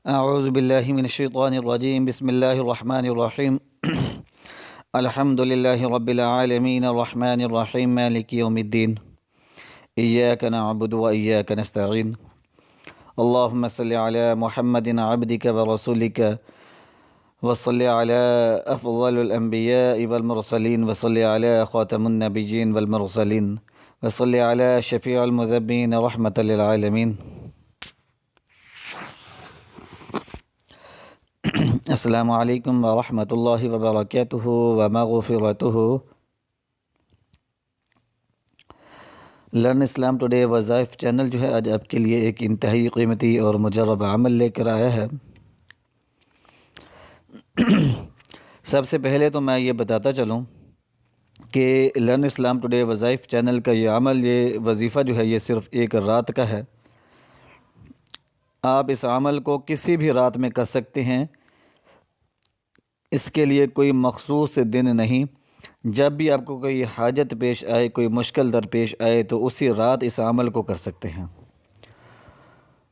اعوذ باللہ من الشیطان الرجیم بسم اللہ الرحمن الرحیم الحمد للہ رب العالمین الرحمن الرحیم مالک یوم الدین ایاک نعبد و ایاک نستعین اللہم صلی علی محمد عبدک ورسولک وصلی علی افضل الانبیاء والمرسلین وصلی علی خاتم النبیین والمرسلین وصلی علی شفیع المذنبین رحمۃ للعالمین۔ السلام علیکم ورحمۃ اللہ وبرکاتہ ومغفرتہ۔ لرن اسلام ٹوڈے وظائف چینل جو ہے آج آپ کے لیے ایک انتہائی قیمتی اور مجرب عمل لے کر آیا ہے۔ سب سے پہلے تو میں یہ بتاتا چلوں کہ لرن اسلام ٹوڈے وظائف چینل کا یہ عمل، یہ وظیفہ جو ہے، یہ صرف ایک رات کا ہے۔ آپ اس عمل کو کسی بھی رات میں کر سکتے ہیں، اس کے لیے کوئی مخصوص دن نہیں۔ جب بھی آپ کو کوئی حاجت پیش آئے، کوئی مشکل درپیش آئے تو اسی رات اس عمل کو کر سکتے ہیں۔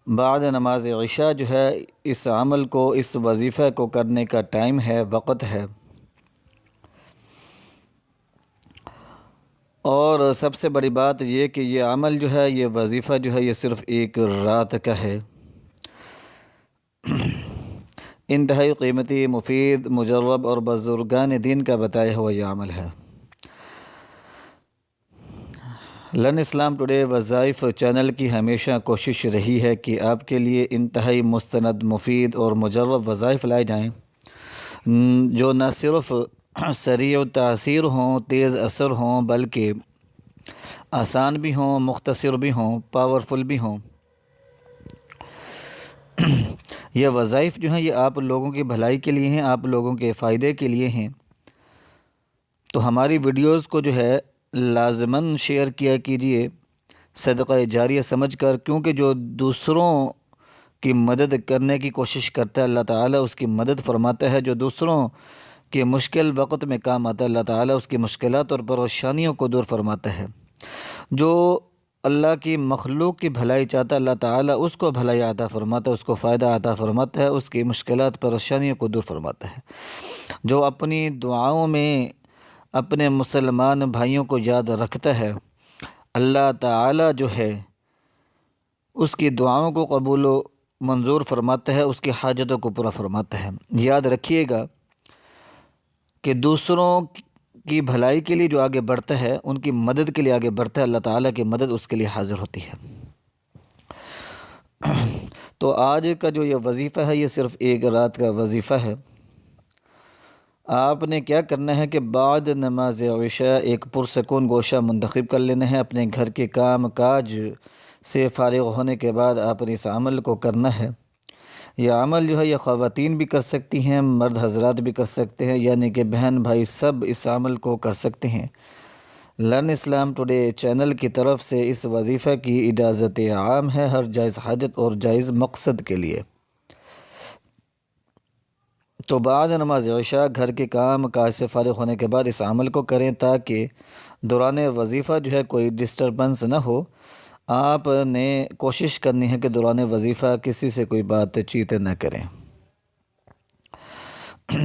بعد نماز عشاء جو ہے اس عمل کو، اس وظیفہ کو کرنے کا ٹائم ہے، وقت ہے۔ اور سب سے بڑی بات یہ کہ یہ عمل جو ہے، یہ وظیفہ جو ہے، یہ صرف ایک رات کا ہے۔ انتہائی قیمتی، مفید، مجرب اور بزرگان دین کا بتایا ہوا یہ عمل ہے۔ لرن اسلام ٹوڈے وظائف چینل کی ہمیشہ کوشش رہی ہے کہ آپ کے لیے انتہائی مستند، مفید اور مجرب وظائف لائے جائیں، جو نہ صرف سریع التاثیر ہوں، تیز اثر ہوں، بلکہ آسان بھی ہوں، مختصر بھی ہوں، پاورفل بھی ہوں۔ یہ وظائف جو ہیں یہ آپ لوگوں کی بھلائی کے لیے ہیں، آپ لوگوں کے فائدے کے لیے ہیں۔ تو ہماری ویڈیوز کو جو ہے لازماً شیئر کیا کیجیے، صدقہ جاریہ سمجھ کر، کیونکہ جو دوسروں کی مدد کرنے کی کوشش کرتا ہے اللہ تعالیٰ اس کی مدد فرماتا ہے۔ جو دوسروں کے مشکل وقت میں کام آتا ہے اللہ تعالیٰ اس کی مشکلات اور پریشانیوں کو دور فرماتا ہے۔ جو اللہ کی مخلوق کی بھلائی چاہتا ہے اللہ تعالیٰ اس کو بھلائی عطا فرماتا ہے، اس کو فائدہ عطا فرماتا ہے، اس کی مشکلات پریشانیوں کو دور فرماتا ہے۔ جو اپنی دعاؤں میں اپنے مسلمان بھائیوں کو یاد رکھتا ہے، اللہ تعالیٰ جو ہے اس کی دعاؤں کو قبول و منظور فرماتا ہے، اس کی حاجتوں کو پورا فرماتا ہے۔ یاد رکھیے گا کہ دوسروں کی بھلائی کے لیے جو آگے بڑھتا ہے، ان کی مدد کے لیے آگے بڑھتا ہے، اللہ تعالیٰ کی مدد اس کے لیے حاضر ہوتی ہے۔ تو آج کا جو یہ وظیفہ ہے یہ صرف ایک رات کا وظیفہ ہے۔ آپ نے کیا کرنا ہے کہ بعد نماز عشاء ایک پرسکون گوشہ منتخب کر لینا ہے۔ اپنے گھر کے کام کاج سے فارغ ہونے کے بعد آپ نے اس عمل کو کرنا ہے۔ یہ عمل جو ہے یہ خواتین بھی کر سکتی ہیں، مرد حضرات بھی کر سکتے ہیں، یعنی کہ بہن بھائی سب اس عمل کو کر سکتے ہیں۔ لرن اسلام ٹوڈے چینل کی طرف سے اس وظیفہ کی اجازت عام ہے، ہر جائز حاجت اور جائز مقصد کے لیے۔ تو بعد نماز عشاء گھر کے کام کاج سے فارغ ہونے کے بعد اس عمل کو کریں تاکہ دوران وظیفہ جو ہے کوئی ڈسٹربنس نہ ہو۔ آپ نے کوشش کرنی ہے کہ دوران وظیفہ کسی سے کوئی بات چیت نہ کریں۔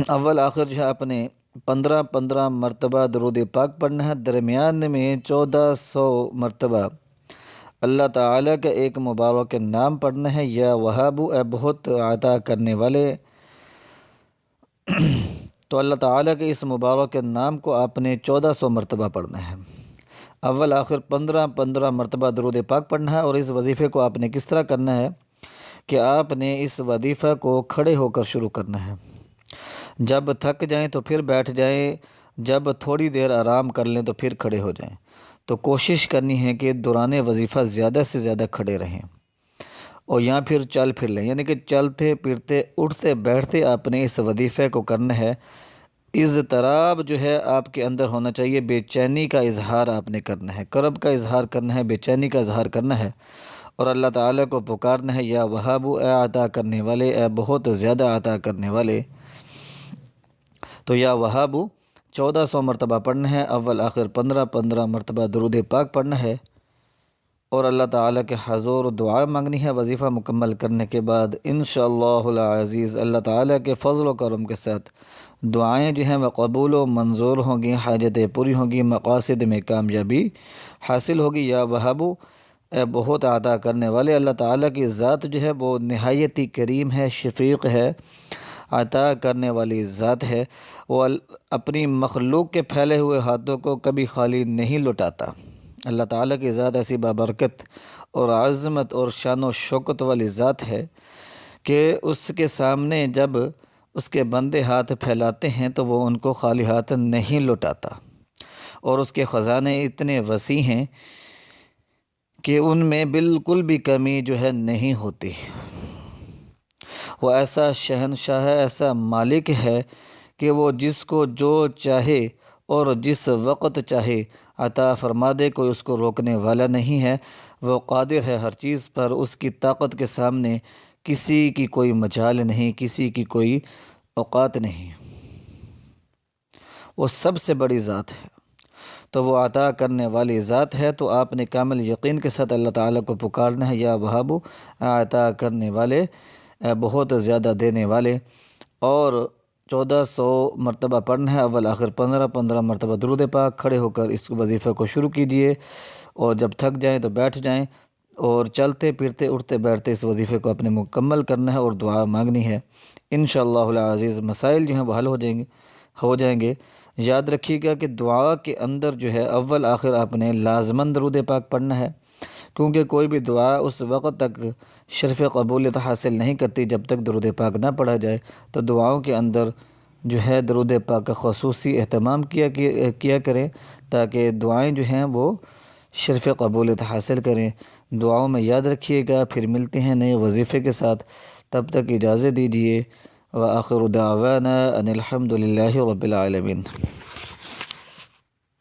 اول آخر جو ہے آپ نے 15 مرتبہ درود پاک پڑھنا ہے، درمیان میں 1400 مرتبہ اللہ تعالیٰ کا ایک مبارک نام پڑھنا ہے، یا وہاب، اے بہت عطا کرنے والے۔ تو اللہ تعالیٰ کے اس مبارک نام کو آپ نے 1400 مرتبہ پڑھنا ہے۔ اول آخر 15 مرتبہ درود پاک پڑھنا ہے۔ اور اس وظیفے کو آپ نے کس طرح کرنا ہے کہ آپ نے اس وظیفہ کو کھڑے ہو کر شروع کرنا ہے۔ جب تھک جائیں تو پھر بیٹھ جائیں، جب تھوڑی دیر آرام کر لیں تو پھر کھڑے ہو جائیں۔ تو کوشش کرنی ہے کہ دوران وظیفہ زیادہ سے زیادہ کھڑے رہیں، اور یہاں پھر چل پھر لیں، یعنی کہ چلتے پھرتے اٹھتے بیٹھتے آپ نے اس وظیفے کو کرنا ہے۔ اضطراب جو ہے آپ کے اندر ہونا چاہیے، بے چینی کا اظہار آپ نے کرنا ہے، کرب کا اظہار کرنا ہے، بے چینی کا اظہار کرنا ہے، اور اللہ تعالیٰ کو پکارنا ہے، یا وہاب، اے عطا کرنے والے، اے بہت زیادہ عطا کرنے والے۔ تو یا وہاب 1400 مرتبہ پڑھنا ہے، اول آخر 15 مرتبہ درود پاک پڑھنا ہے۔ اور اللہ تعالیٰ کے حضور دعا مانگنی ہے وظیفہ مکمل کرنے کے بعد۔ انشاءاللہ العزیز اللہ تعالیٰ کے فضل و کرم کے ساتھ دعائیں جو ہیں وہ قبول و منظور ہوں گی، حاجتیں پوری ہوں گی، مقاصد میں کامیابی حاصل ہوگی۔ یا وہابو، اے بہت عطا کرنے والے، اللہ تعالیٰ کی ذات جو ہے وہ نہایت ہی کریم ہے، شفیق ہے، عطا کرنے والی ذات ہے۔ وہ اپنی مخلوق کے پھیلے ہوئے ہاتھوں کو کبھی خالی نہیں لوٹاتا۔ اللہ تعالیٰ کی ذات ایسی بابرکت اور عظمت اور شان و شوکت والی ذات ہے کہ اس کے سامنے جب اس کے بندے ہاتھ پھیلاتے ہیں تو وہ ان کو خالی ہاتھ نہیں لوٹاتا، اور اس کے خزانے اتنے وسیع ہیں کہ ان میں بالکل بھی کمی جو ہے نہیں ہوتی۔ وہ ایسا شہنشاہ ہے، ایسا مالک ہے کہ وہ جس کو جو چاہے اور جس وقت چاہے عطا فرما دے، کوئی اس کو روکنے والا نہیں ہے۔ وہ قادر ہے ہر چیز پر، اس کی طاقت کے سامنے کسی کی کوئی مجال نہیں، کسی کی کوئی اوقات نہیں۔ وہ سب سے بڑی ذات ہے، تو وہ عطا کرنے والی ذات ہے۔ تو آپ نے کامل یقین کے ساتھ اللہ تعالیٰ کو پکارنا ہے، یا وہابو، عطا کرنے والے، بہت زیادہ دینے والے۔ اور 1400 مرتبہ پڑھنا ہے، اول آخر 15 مرتبہ درود پاک۔ کھڑے ہو کر اس وظیفے کو شروع کیجئے، اور جب تھک جائیں تو بیٹھ جائیں، اور چلتے پھرتے اٹھتے بیٹھتے اس وظیفے کو اپنے مکمل کرنا ہے اور دعا مانگنی ہے۔ انشاءاللہ العزیز مسائل جو ہیں وہ حل ہو جائیں گے۔ یاد رکھیے گا کہ دعا کے اندر جو ہے اول آخر آپ نے لازماً درود پاک پڑھنا ہے، کیونکہ کوئی بھی دعا اس وقت تک شرف قبولیت حاصل نہیں کرتی جب تک درود پاک نہ پڑھا جائے۔ تو دعاؤں کے اندر جو ہے درود پاک کا خصوصی اہتمام کیا کریں، تاکہ دعائیں جو ہیں وہ شرف قبولیت حاصل کریں۔ دعاؤں میں یاد رکھیے گا۔ پھر ملتے ہیں نئے وظیفے کے ساتھ، تب تک اجازت دیجیے۔ وآخر دعوانا ان الحمد للہ رب العالمین۔